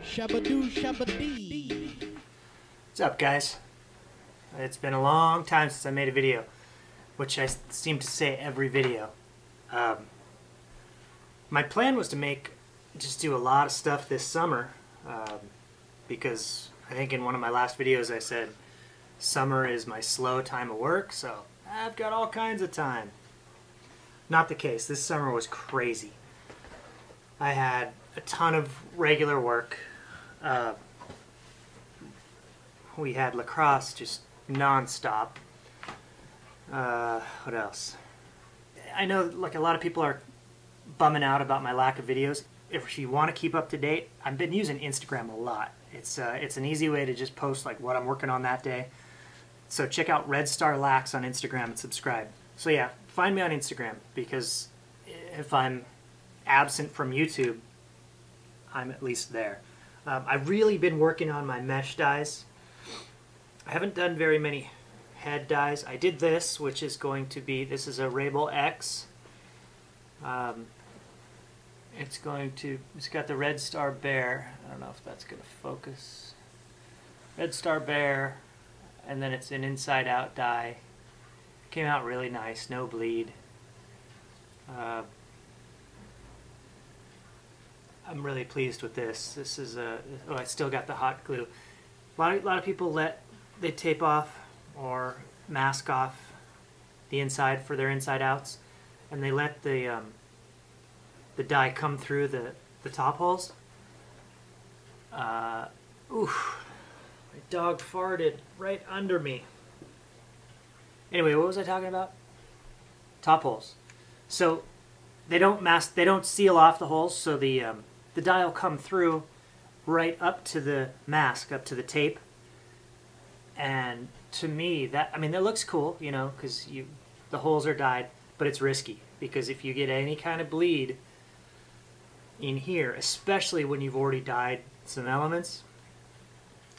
Shabadoo, shabadee. What's up, guys? It's been a long time since I made a video, which I seem to say every video. My plan was to just do a lot of stuff this summer, because I think in one of my last videos I said summer is my slow time of work, so I've got all kinds of time. Not the case. This summer was crazy. I had a ton of regular work. We had lacrosse just non-stop. What else? I know like a lot of people are bumming out about my lack of videos. If you want to keep up to date, I've been using Instagram a lot. It's an easy way to just post like what I'm working on that day. So check out Red Star Lax on Instagram and subscribe. So yeah, find me on Instagram, because if I'm absent from YouTube, I'm at least there. I've really been working on my mesh dies. I haven't done very many head dies. I did this, which is going to be, this is a Rabel X. It's got the Red Star Bear. I don't know if that's going to focus. Red Star Bear, and then it's an inside out die. Came out really nice, no bleed. I'm really pleased with this. This is oh, I still got the hot glue. A lot of people they tape off or mask off the inside for their inside outs, and they let the dye come through the top holes. Oof! My dog farted right under me. Anyway, what was I talking about? Top holes. So they don't seal off the holes, so the dye will come through right up to the mask, up to the tape. And to me, that looks cool, you know, because the holes are dyed, but it's risky, because if you get any kind of bleed in here, especially when you've already dyed some elements,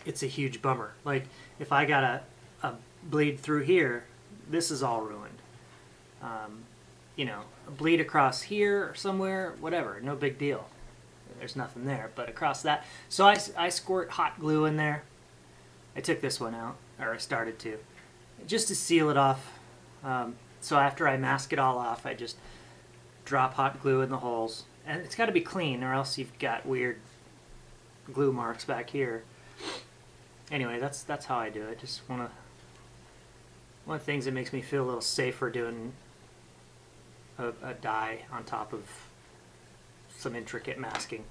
it's a huge bummer. Like if I got a bleed through here, this is all ruined. You know, a bleed across here or somewhere, whatever, no big deal. There's nothing there, but across that. So I squirt hot glue in there. I took this one out, or I started to, just to seal it off. So after I mask it all off, I just drop hot glue in the holes. And it's got to be clean, or else you've got weird glue marks back here. Anyway, that's how I do it. Just one of the things that makes me feel a little safer doing a dye on top of some intricate masking.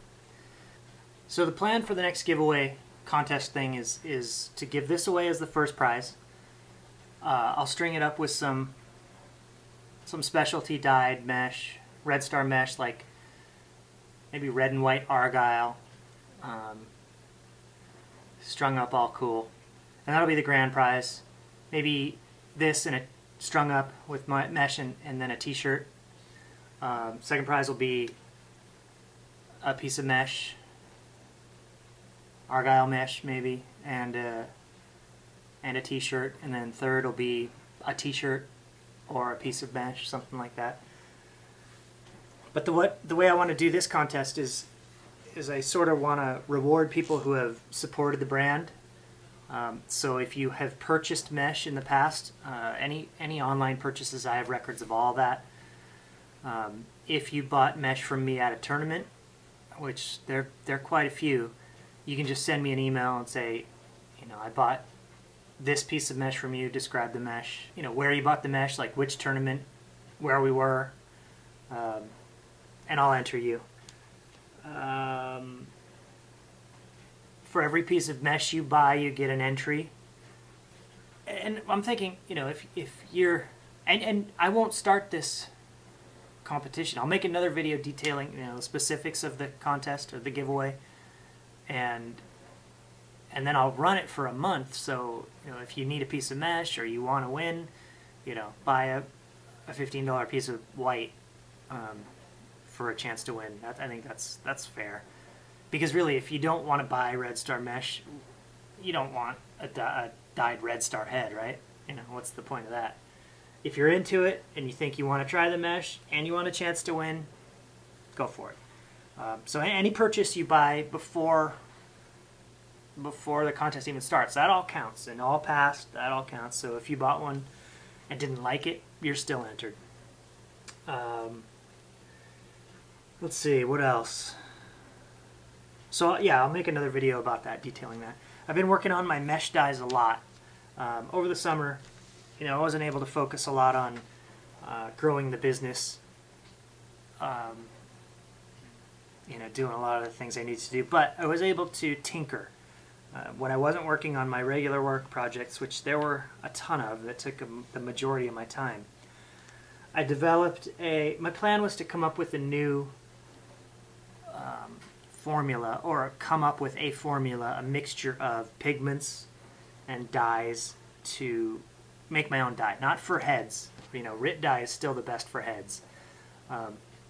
So the plan for the next giveaway contest thing is to give this away as the first prize. I'll string it up with some specialty dyed mesh, Red Star mesh, like maybe red and white argyle, strung up all cool, and that'll be the grand prize. Maybe this and it strung up with my mesh and then a t-shirt. Second prize will be a piece of mesh, argyle mesh maybe, and a t-shirt, and then third will be a t-shirt or a piece of mesh, something like that. But the way I want to do this contest is I sort of want to reward people who have supported the brand. So if you have purchased mesh in the past, any online purchases, I have records of all that. If you bought mesh from me at a tournament, which there are quite a few, you can just send me an email and say, you know, I bought this piece of mesh from you, describe the mesh, you know, where you bought the mesh, like which tournament, where we were, and I'll enter you. For every piece of mesh you buy, you get an entry. And I'm thinking, you know, if you're, and I won't start this competition. I'll make another video detailing, you know, the specifics of the contest or the giveaway, and then I'll run it for a month. So, you know, if you need a piece of mesh or you want to win, you know, buy a $15 piece of white for a chance to win. I think that's fair, because really, if you don't want to buy Red Star mesh, you don't want a dyed Red Star head, right? You know, what's the point of that? If you're into it and you think you want to try the mesh and you want a chance to win, go for it. So any purchase you buy before the contest even starts, that all counts, and all passed, that all counts. So if you bought one and didn't like it, you're still entered. Let's see, what else? So yeah, I'll make another video about that, detailing that. I've been working on my mesh dyes a lot. Over the summer, I wasn't able to focus a lot on growing the business, doing a lot of the things I need to do, but I was able to tinker. When I wasn't working on my regular work projects, which there were a ton of that took the majority of my time, I developed my plan was to come up with a new formula, or come up with a formula, a mixture of pigments and dyes to make my own dye. Not for heads. RIT dye is still the best for heads.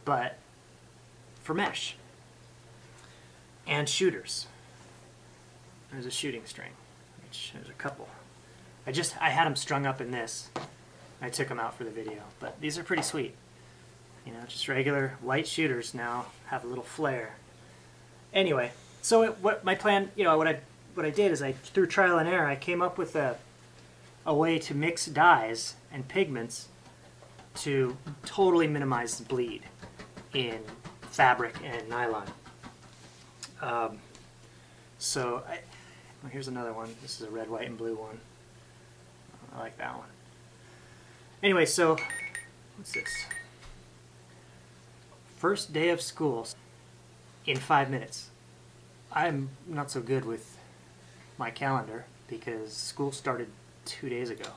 But for mesh. And shooters. There's a shooting string. There's a couple. I had them strung up in this. I took them out for the video. But these are pretty sweet. Just regular white shooters now have a little flare. Anyway, so what my plan, what I did is through trial and error, I came up with a way to mix dyes and pigments to totally minimize the bleed in fabric and nylon. Well, here's another one. This is a red, white, and blue one. I like that one. Anyway, so what's this? First day of school in 5 minutes. I'm not so good with my calendar because school started 2 days ago.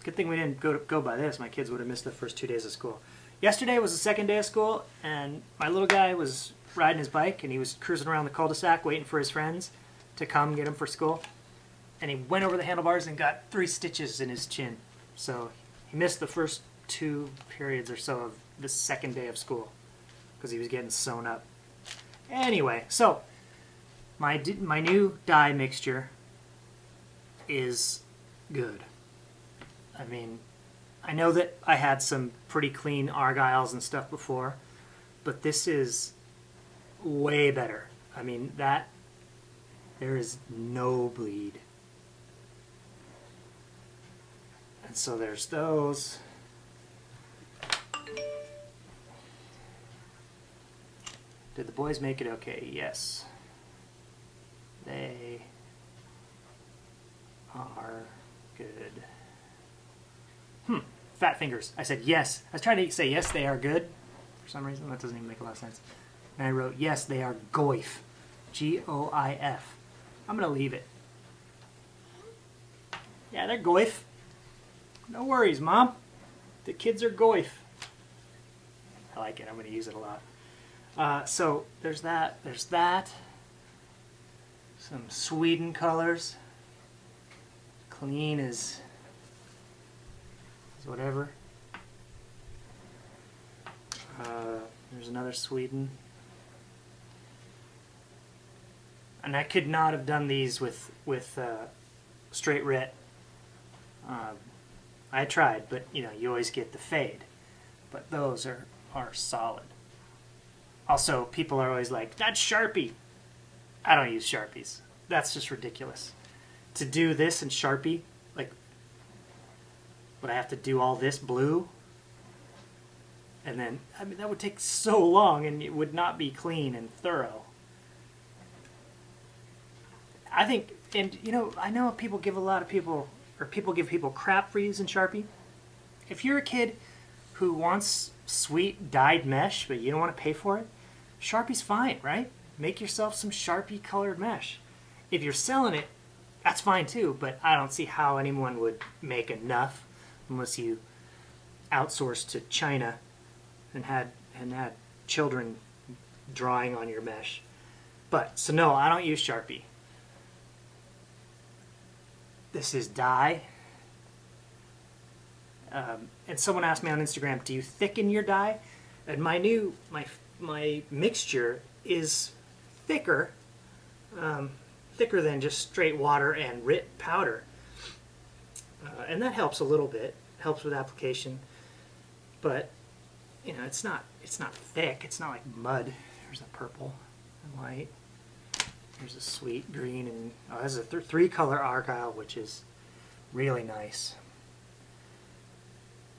Good thing we didn't go by this. My kids would have missed the first 2 days of school. Yesterday was the second day of school, and my little guy was riding his bike, and he was cruising around the cul-de-sac waiting for his friends to come get him for school. And he went over the handlebars and got 3 stitches in his chin. So he missed the first 2 periods or so of the second day of school because he was getting sewn up. Anyway, so my new dye mixture is good. I mean, I know that I had some pretty clean Argyles and stuff before, but this is way better. I mean, there is no bleed. And so there's those. Did the boys make it okay? Yes. They are good. Fat fingers. I said yes. I was trying to say yes, they are good. For some reason, that doesn't even make a lot of sense. And I wrote yes, they are goif. G-O-I-F. I'm going to leave it. Yeah, they're goif. No worries, Mom. The kids are goif. I like it. I'm going to use it a lot. So there's that. There's that. Some Sweden colors. Clean as whatever. There's another Sweden. And I could not have done these with straight RIT. I tried, but you always get the fade. But those are solid. Also, people are always like, that's Sharpie. I don't use Sharpies. That's just ridiculous. To do this in Sharpie, like, would I have to do all this blue? And then, I mean, that would take so long and it would not be clean and thorough. I think, and I know people give people crap for using Sharpie. If you're a kid who wants sweet dyed mesh, but you don't want to pay for it, Sharpie's fine, right? Make yourself some Sharpie colored mesh. If you're selling it, that's fine too, but I don't see how anyone would make enough unless you outsourced to China and had children drawing on your mesh. But, so no, I don't use Sharpie. This is dye. And someone asked me on Instagram, do you thicken your dye? And my mixture is thicker, thicker than just straight water and RIT powder. And that helps a little bit, helps with application. But you know, it's not thick. It's not like mud. There's a purple and white. There's a sweet green, and oh, this is a three-color Argyle, which is really nice.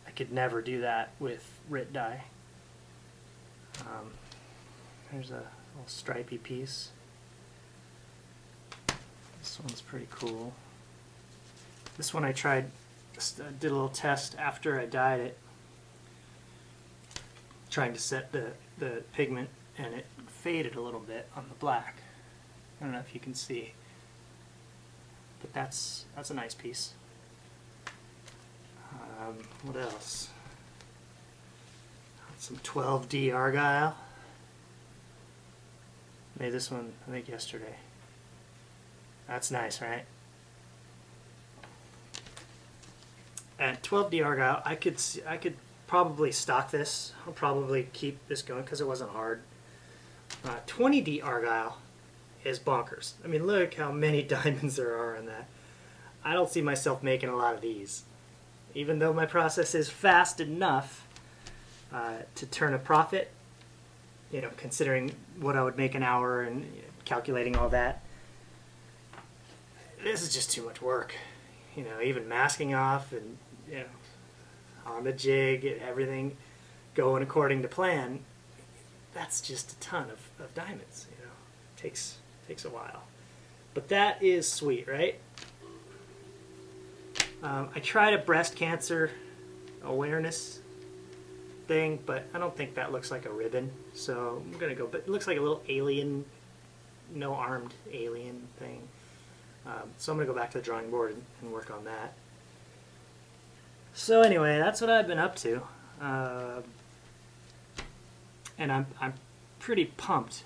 I could never do that with Rit dye. There's a little stripy piece. This one's pretty cool. This one I tried, just did a little test after I dyed it, trying to set the pigment, and it faded a little bit on the black. I don't know if you can see, but that's a nice piece. What else? Some 12D Argyle. Made this one, I think, yesterday. That's nice, right? At 12D Argyle, I could probably stock this. I'll probably keep this going because it wasn't hard. 20D Argyle is bonkers. I mean, look how many diamonds there are in that. I don't see myself making a lot of these. Even though my process is fast enough to turn a profit, you know, considering what I would make an hour and calculating all that. This is just too much work. You know, even masking off and, you know, on the jig, everything going according to plan, that's just a ton of diamonds, you know. Takes a while. But that is sweet, right? I tried a breast cancer awareness thing, but I don't think that looks like a ribbon, so I'm gonna go, but it looks like a little alien, no armed alien thing. So I'm gonna go back to the drawing board and work on that. So anyway, that's what I've been up to, and I'm pretty pumped.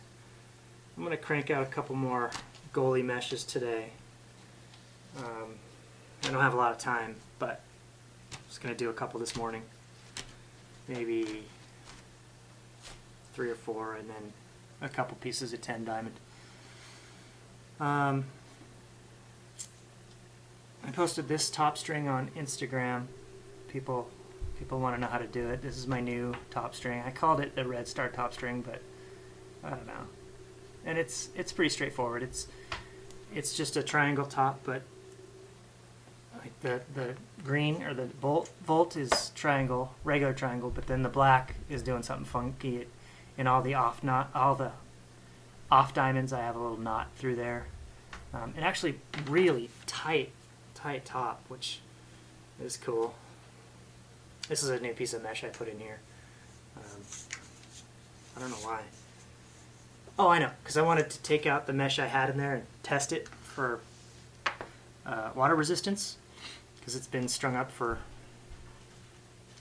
I'm gonna crank out a couple more goalie meshes today. I don't have a lot of time, but I'm just gonna do a couple this morning, maybe 3 or 4, and then a couple pieces of 10 diamond. I posted this top string on Instagram. People want to know how to do it. This is my new top string. I called it the Red Star top string, but I don't know. And it's pretty straightforward. It's just a triangle top, but like the green or the volt is triangle, regular triangle, but then the black is doing something funky. In all the off diamonds, I have a little knot through there. And actually really tight top, which is cool. This is a new piece of mesh I put in here. I don't know why. Oh, I know, because I wanted to take out the mesh I had in there and test it for water resistance, because it's been strung up for,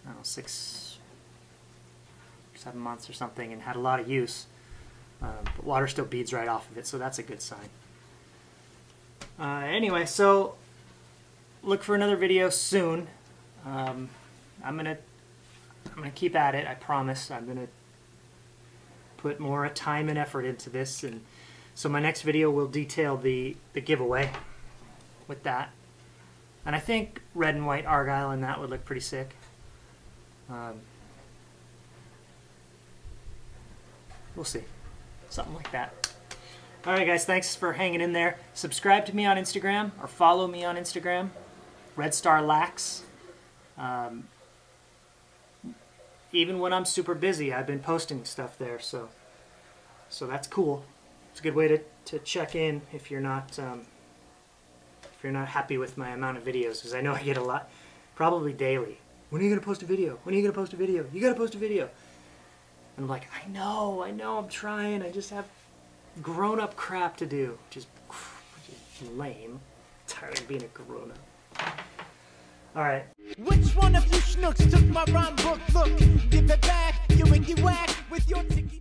I don't know, 6, 7 months or something, and had a lot of use. But water still beads right off of it, so that's a good sign. Anyway, so look for another video soon. I'm gonna keep at it. I promise. I'm gonna put more time and effort into this, and so my next video will detail the giveaway with that. And I think red and white Argyle in that would look pretty sick. We'll see. Something like that. Alright guys, thanks for hanging in there. Subscribe to me on Instagram, or follow me on Instagram, Red Star Lax. Even when I'm super busy, I've been posting stuff there, so that's cool. It's a good way to check in if you're not happy with my amount of videos, because I know I get a lot, probably daily. When are you gonna post a video? When are you gonna post a video? You gotta post a video. And I'm like, I know, I'm trying. I just have grown-up crap to do, which is lame. I'm tired of being a grown-up. All right. Which one of you schnooks took my rhyme book? Look, give it back, you wiggy whack with your ticky.